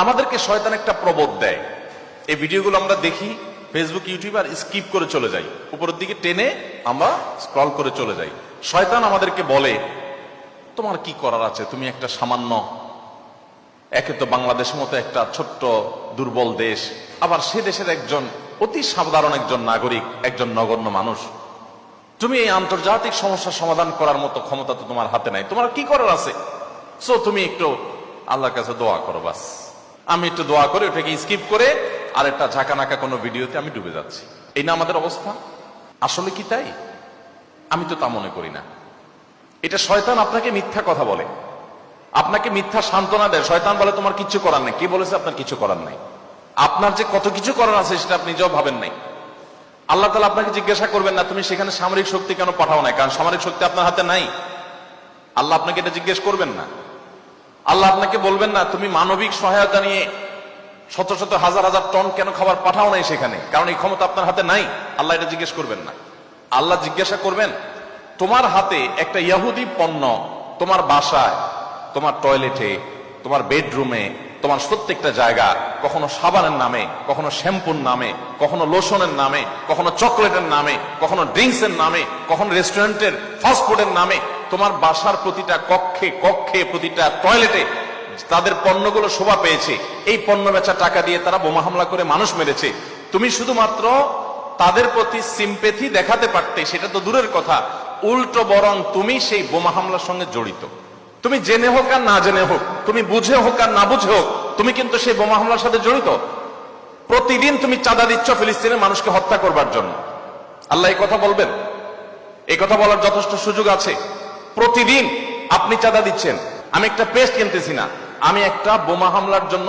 আমাদেরকে শয়তান একটা প্রবোধ দেয়। এই ভিডিওগুলো আমরা দেখি ফেসবুক, ইউটিউব, আর স্কিপ করে চলে যাই, উপরের দিকে টেনে আমরা স্ক্রল করে চলে যাই। শয়তান আমাদেরকে বলে, তোমার কি করার আছে, তুমি একটা সামান্য, একে তো বাংলাদেশের মতো একটা ছোট্ট দুর্বল দেশ, আবার সে দেশের একজন অতি সাধারণ একজন নাগরিক, একজন নগণ্য মানুষ, তুমি এই আন্তর্জাতিক সমস্যার সমাধান করার মতো ক্ষমতা তো তোমার হাতে নাই, তোমার কি করার আছে? সো তুমি একটু আল্লাহর কাছে দোয়া করো, বাস। আমি একটু দোয়া করে ওটাকে স্কিপ করে আর একটা ঝাঁকানাকা কোনো ভিডিওতে আমি ডুবে যাচ্ছি। এই না আমাদের অবস্থা? আসলে কি তাই? আমি তো তা মনে করি না। এটা শয়তান আপনাকে মিথ্যা কথা বলে, আপনাকে মিথ্যা সান্ত্বনা দেয়। শয়তান বলে তোমার কিচ্ছু করার নাই। কে বলেছে আপনার কিছু করার নাই? আপনার যে কত কিছু করার আছে সেটা আপনি নিজেও ভাবেন নাই। আল্লাহ তাআলা আপনাকে জিজ্ঞাসা করবেন না তুমি সেখানে সামরিক শক্তি কেন পাঠাও নাই, কারণ সামরিক শক্তি আপনার হাতে নাই। আল্লাহ আপনাকে এটা জিজ্ঞেস করবেন না। আল্লাহ আপনাকে বলবেন না তুমি মানবিক সহায়তা নিয়ে শত শত হাজার হাজার টন কেন খাবার পাঠাও নাই সেখানে, কারণ এই ক্ষমতা আপনার হাতে নাই। আল্লাহ এটা জিজ্ঞেস করবেন না। আল্লাহ জিজ্ঞাসা করবেন তোমার হাতে একটা ইহুদি পণ্য তোমার বাসায়, তোমার টয়লেটে, তোমার বেডরুমে, তোমার প্রত্যেকটা জায়গা, কখনো সাবানের নামে, কখনো শ্যাম্পুর নামে, কখনো লোশনের নামে, কখনো চকলেটের নামে, কখনো ড্রিঙ্কসের নামে, কখনো রেস্টুরেন্টের ফাস্টফুডের নামে, তোমার বাসার প্রতিটা কক্ষে কক্ষে, প্রতিটা টয়লেটে তাদের পণ্যগুলো শোভা পেয়েছে। এই পণ্য বেচা টাকা দিয়ে তারা বোমা হামলা করে মানুষ মেরেছে। তুমি শুধুমাত্র তাদের প্রতি সিম্পেথি দেখাতে পারতে, সেটা তো দূরের কথা, উল্টো বরং তুমি সেই বোমা হামলার সঙ্গে জড়িত। তুমি জেনে হোক আর না জেনে হোক, তুমি বুঝে হোক আর না বুঝে হোক, তুমি কিন্তু সেই বোমা হামলার সাথে জড়িত। প্রতিদিন তুমি চাঁদা দিচ্ছ ফিলিস্তিনের মানুষকে হত্যা করবার জন্য। আল্লাহ এই কথা বলবেন? এই কথা বলার যথেষ্ট সুযোগ আছে। প্রতিদিন আপনি চাঁদা দিচ্ছেন। আমি একটা পেস্ট কিনতেছি না, আমি একটা বোমা হামলার জন্য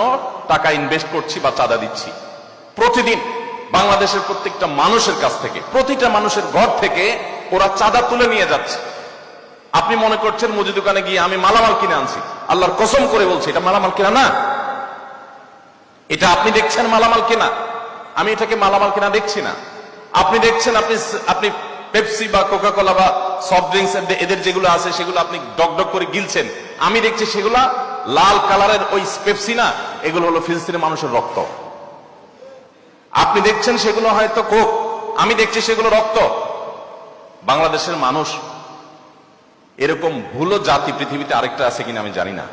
টাকা ইনভেস্ট করছি বা চাঁদা দিচ্ছি। প্রতিদিন বাংলাদেশের প্রত্যেকটা মানুষের কাছ থেকে, প্রতিটা মানুষের ঘর থেকে ওরা চাঁদা তুলে নিয়ে যাচ্ছে। আপনি মনে করছেন মুদি দোকানে গিয়ে আমি মালামাল কিনে আনছি। আল্লাহর কসম করে বলছি এটা মালামাল কেনা না। এটা আপনি দেখছেন মালামাল কেনা, আমি এটাকে মালামাল কেনা দেখছি না। আপনি দেখছেন আপনি পেপসি বা কোকা কোলা বা সফট ড্রিঙ্কস এদের যেগুলো আছে সেগুলো আপনি ডক করে গিলছেন। আমি দেখছি সেগুলা লাল কালারের ওই পেপসি না, এগুলো হলো ফিলিস্তিনের মানুষের রক্ত। আপনি দেখছেন সেগুলো হয়তো কোক, আমি দেখছি সেগুলো রক্ত। বাংলাদেশের মানুষ এরকম ভুলো জাতি পৃথিবীতে আরেকটা আছে কিনা আমি জানি না।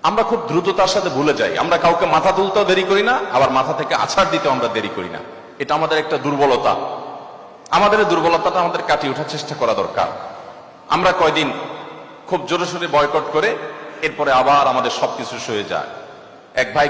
আমরা খুব দ্রুততার সাথে ভুলে যাই। আমরা কাউকে মাথা তুলতেও দেরি করি না, আবার মাথা থেকে আছাড় দিতেও আমরা দেরি করি না। এটা আমাদের একটা দুর্বলতা। আমাদের এই দুর্বলতাটা আমাদের কাটিয়ে ওঠার চেষ্টা করা দরকার। আমরা কয়দিন খুব জোরে সোরে বয়কট করে এরপরে আবার আমাদের সবকিছু সয়ে যায়। এক ভাই